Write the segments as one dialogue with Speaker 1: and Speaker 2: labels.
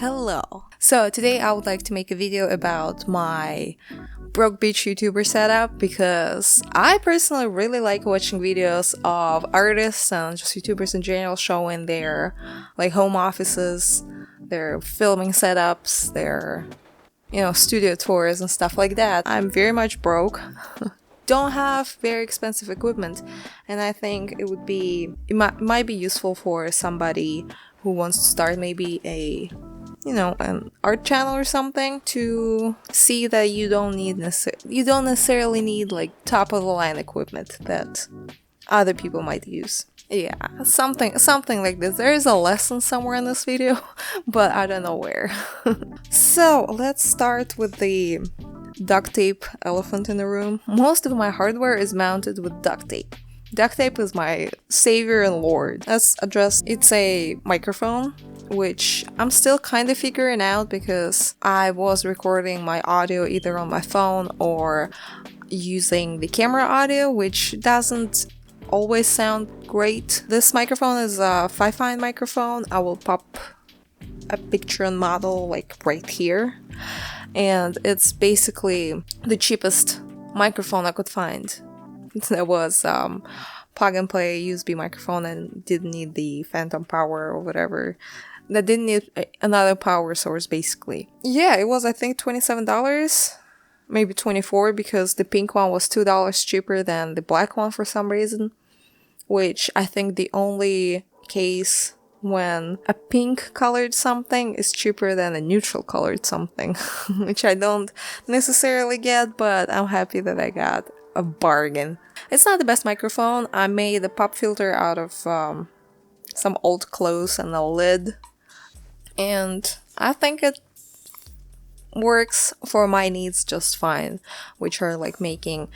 Speaker 1: Hello! So today I would like to make a video about my broke bitch YouTuber setup because I personally really like watching videos of artists and just YouTubers in general showing their home offices, their filming setups, their studio tours and stuff like that. I'm very much broke. Don't have very expensive equipment, and I think it might be useful for somebody who wants to start maybe an art channel or something, to see that you don't necessarily need like top of the line equipment that other people might use. Yeah, something like this. There is a lesson somewhere in this video, but I don't know where. So let's start with the duct tape elephant in the room. Most of my hardware is mounted with duct tape. Duct tape is my savior and lord. Let's address, it's a microphone, which I'm still kind of figuring out because I was recording my audio either on my phone or using the camera audio, which doesn't always sound great. This microphone is a 5-fine microphone. I will pop a picture and model like right here. And it's basically the cheapest microphone I could find. That was plug and play USB microphone and didn't need the phantom power or whatever. That didn't need another power source, basically. Yeah, it was I think $27, maybe $24, because the pink one was $2 cheaper than the black one for some reason. Which I think the only case when a pink colored something is cheaper than a neutral colored something, which I don't necessarily get, but I'm happy that I got a bargain. It's not the best microphone. I made a pop filter out of some old clothes and a lid, and I think it works for my needs just fine, which are like making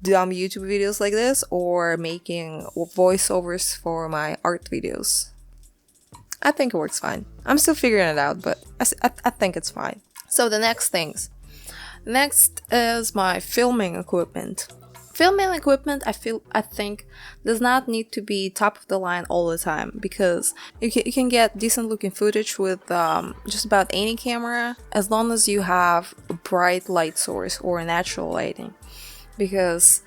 Speaker 1: dumb YouTube videos like this or making voiceovers for my art videos. I think it works fine. I'm still figuring it out, but I think it's fine. So the next things. Next is my filming equipment. Filming equipment, I think, does not need to be top of the line all the time, because you can get decent looking footage with just about any camera, as long as you have a bright light source or natural lighting. Because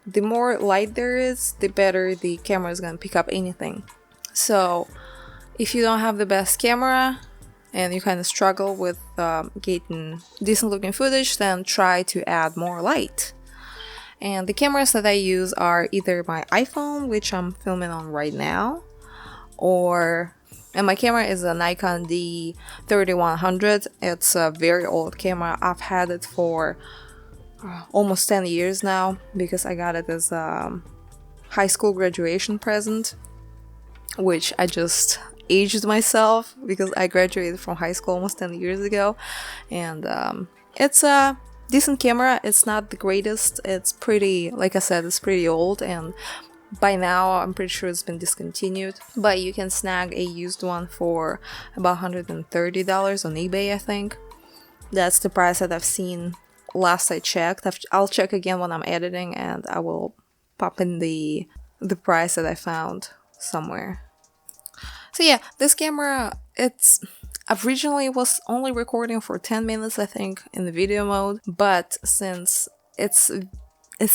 Speaker 1: the more light there is, the better the camera is going to pick up anything. So if you don't have the best camera and you kind of struggle with getting decent looking footage, then try to add more light. And the cameras that I use are either my iPhone, which I'm filming on right now, and my camera is a Nikon D3100. It's a very old camera. I've had it for almost 10 years now, because I got it as a high school graduation present, which I just aged myself because I graduated from high school almost 10 years ago. And it's a decent camera. It's not the greatest. It's pretty, like I said, it's pretty old, and by now I'm pretty sure it's been discontinued, but you can snag a used one for about $130 on eBay, I think. That's the price that I've seen last I checked. I'll check again when I'm editing, and I will pop in the price that I found somewhere. So yeah, this camera, originally was only recording for 10 minutes, I think, in the video mode, but since it's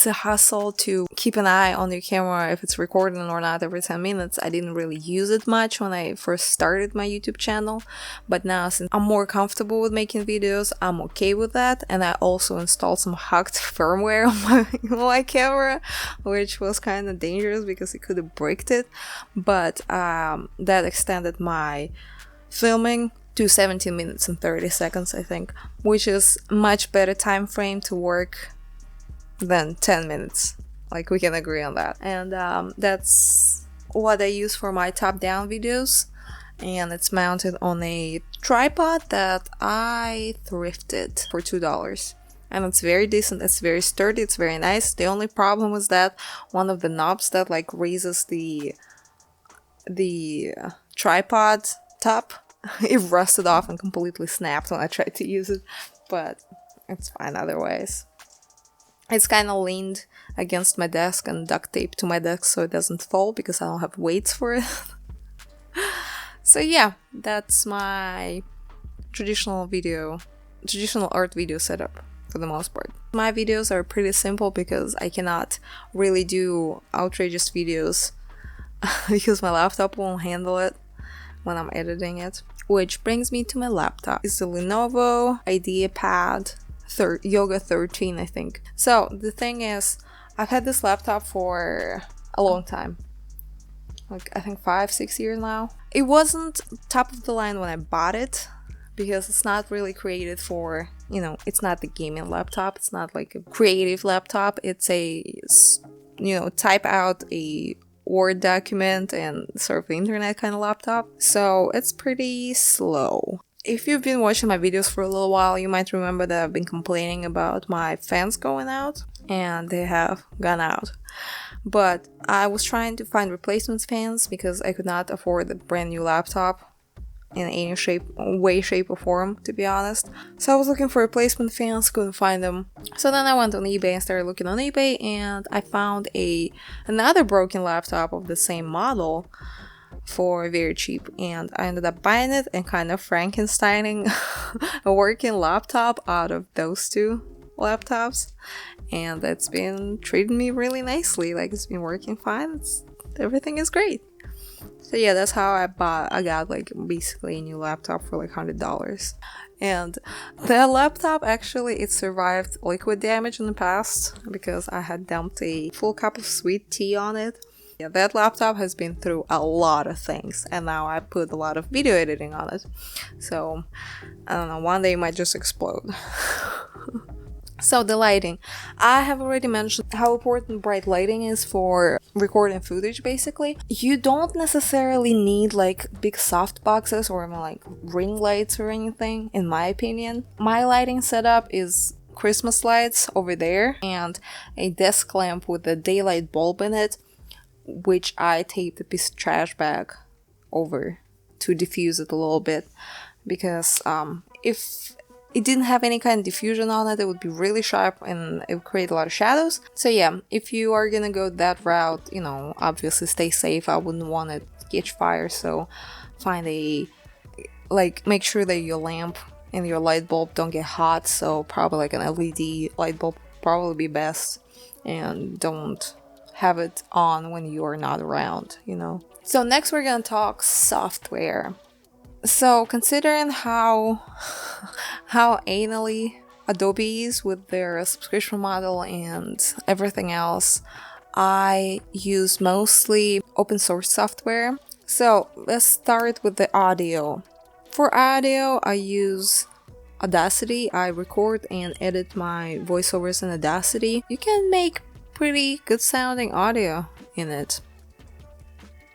Speaker 1: a hassle to keep an eye on your camera if it's recording or not every 10 minutes. I didn't really use it much when I first started my YouTube channel, but now since I'm more comfortable with making videos, I'm okay with that. And I also installed some hacked firmware on my camera, which was kind of dangerous because it could have bricked it, but that extended my filming to 17 minutes and 30 seconds, I think, which is much better time frame to work than 10 minutes. Like, we can agree on that. And that's what I use for my top-down videos, and it's mounted on a tripod that I thrifted for $2. And it's very decent, it's very sturdy, it's very nice. The only problem is that one of the knobs that like raises the tripod top, it rusted off and completely snapped when I tried to use it, but it's fine otherwise. It's kind of leaned against my desk and duct taped to my desk so it doesn't fall because I don't have weights for it. So yeah, that's my traditional art video setup for the most part. My videos are pretty simple because I cannot really do outrageous videos because my laptop won't handle it when I'm editing it. Which brings me to my laptop. It's the Lenovo IdeaPad Yoga 13, I think. So the thing is, I've had this laptop for a long time. Like, I think 5-6 years now. It wasn't top of the line when I bought it because it's not really created for, you know, it's not the gaming laptop. It's not like a creative laptop. It's a, you know, type out a Word document and surf the internet kind of laptop. So it's pretty slow. If you've been watching my videos for a little while, you might remember that I've been complaining about my fans going out, and they have gone out. But I was trying to find replacement fans because I could not afford a brand new laptop in any way, shape or form, to be honest. So I was looking for replacement fans, couldn't find them. So then I went on eBay and started looking on eBay, and I found another broken laptop of the same model for very cheap, and I ended up buying it and kind of Frankensteining a working laptop out of those two laptops, and it's been treating me really nicely. Like, it's been working fine. Everything is great. So yeah, that's how I got like basically a new laptop for like $100. And that laptop, actually, it survived liquid damage in the past because I had dumped a full cup of sweet tea on it. Yeah, that laptop has been through a lot of things, and now I put a lot of video editing on it. So, I don't know, one day it might just explode. So, the lighting. I have already mentioned how important bright lighting is for recording footage, basically. You don't necessarily need like big soft boxes or like ring lights or anything, in my opinion. My lighting setup is Christmas lights over there and a desk lamp with a daylight bulb in it, which I taped a piece of trash bag over to diffuse it a little bit, because if it didn't have any kind of diffusion on it, it would be really sharp and it would create a lot of shadows. So yeah, if you are gonna go that route, you know, obviously stay safe. I wouldn't want it to catch fire, so make sure that your lamp and your light bulb don't get hot, so probably like an LED light bulb probably be best, and don't have it on when you are not around, you know. So next we're gonna talk software. So considering how anally Adobe is with their subscription model and everything else, I use mostly open source software. So let's start with the audio. For audio, I use Audacity. I record and edit my voiceovers in Audacity. You can make pretty good sounding audio in it,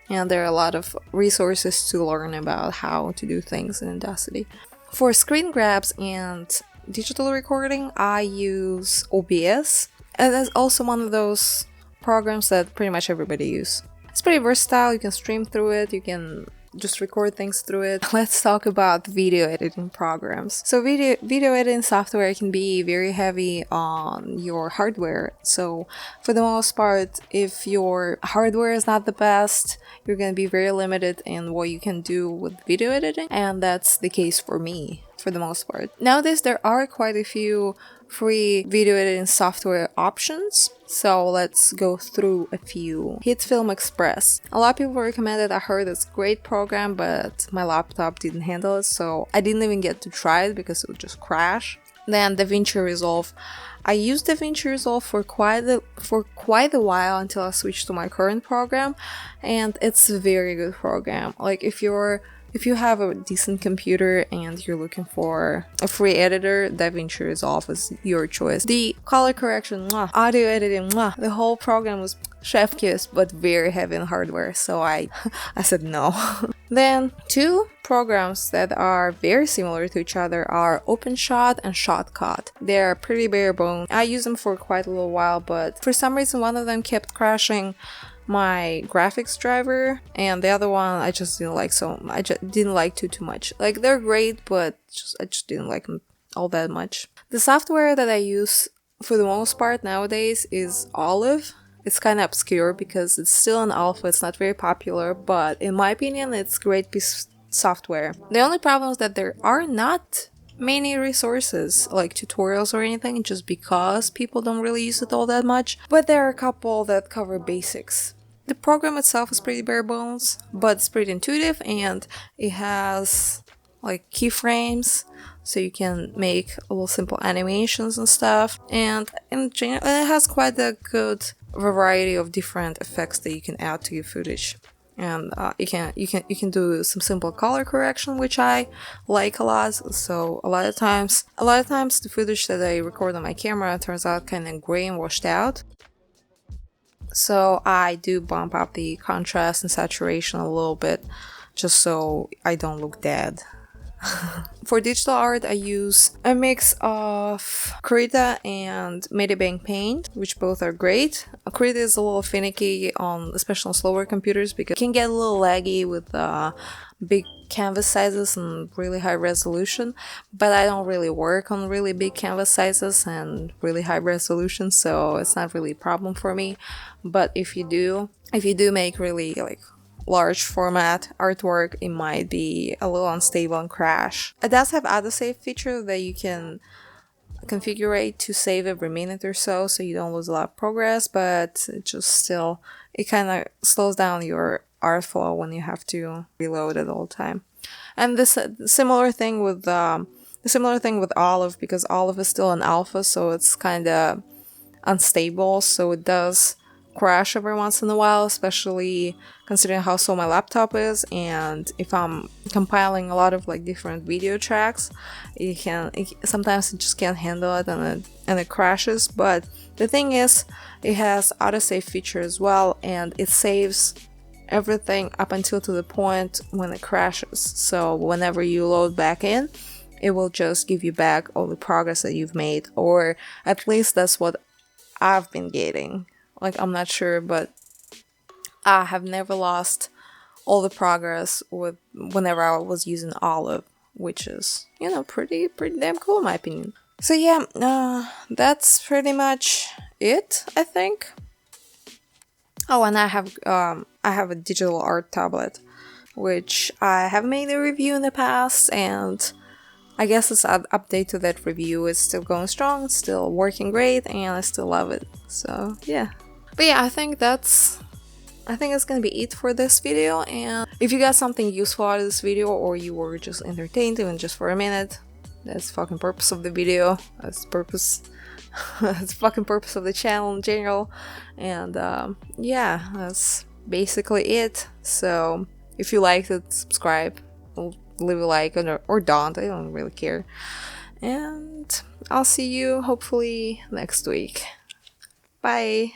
Speaker 1: and there are a lot of resources to learn about how to do things in Audacity. For screen grabs and digital recording, I use OBS, and that's also one of those programs that pretty much everybody uses. It's pretty versatile. You can stream through it, you can just record things through it. Let's talk about video editing programs. So video editing software can be very heavy on your hardware. So for the most part, if your hardware is not the best, you're going to be very limited in what you can do with video editing. And that's the case for me, for the most part. Nowadays, there are quite a few free video editing software options, so let's go through a few. HitFilm Express. A lot of people recommended. I heard it's a great program, but my laptop didn't handle it, so I didn't even get to try it because it would just crash. Then DaVinci Resolve. I used DaVinci Resolve for quite a while until I switched to my current program, and it's a very good program. Like, if you have a decent computer and you're looking for a free editor, DaVinci Resolve is your choice. The color correction, audio editing, the whole program was chef kiss, but very heavy in hardware, so I said no. Then two programs that are very similar to each other are OpenShot and Shotcut. They're pretty bare bones. I used them for quite a little while, but for some reason one of them kept crashing my graphics driver, and the other one I just didn't like, so I just didn't like too much. Like, they're great, but I just didn't like them all that much. The software that I use for the most part nowadays is Olive. It's kind of obscure because it's still an alpha, it's not very popular, but in my opinion it's a great piece software. The only problem is that there are not many resources like tutorials or anything, just because people don't really use it all that much, but there are a couple that cover basics. The program itself is pretty bare bones, but it's pretty intuitive, and it has like keyframes, so you can make little simple animations and stuff, and in general it has quite a good variety of different effects that you can add to your footage. And you can do some simple color correction, which I like a lot. So a lot of times the footage that I record on my camera turns out kind of gray and washed out. So I do bump up the contrast and saturation a little bit, just so I don't look dead. For digital art, I use a mix of Krita and Medibank Paint, which both are great. Krita is a little finicky, especially on slower computers, because it can get a little laggy with big canvas sizes and really high resolution, but I don't really work on really big canvas sizes and really high resolution, so it's not really a problem for me. But if you do make really like large format artwork, it might be a little unstable and crash. It does have autosave feature that you can configure to save every minute or so you don't lose a lot of progress, but it kind of slows down your art flow when you have to reload it all the time. And this similar thing with Olive, because Olive is still an alpha, so it's kind of unstable, so it does crash every once in a while, especially considering how slow my laptop is, and if I'm compiling a lot of like different video tracks, sometimes it just can't handle it, and it crashes. But the thing is, it has autosave feature as well, and it saves everything up until to the point when it crashes. So whenever you load back in, it will just give you back all the progress that you've made, or at least that's what I've been getting. Like, I'm not sure, but I have never lost all the progress whenever I was using Olive, which is, pretty damn cool in my opinion. So yeah, that's pretty much it, I think. Oh, and I have a digital art tablet, which I have made a review in the past, and I guess this update to that review is still going strong, it's still working great, and I still love it. So yeah. But yeah, I think it's gonna be it for this video, and if you got something useful out of this video, or you were just entertained even just for a minute, that's the fucking purpose of the video. That's the fucking purpose of the channel in general. And yeah, that's basically it. So if you liked it, subscribe, leave a like, or don't, I don't really care. And I'll see you hopefully next week. Bye!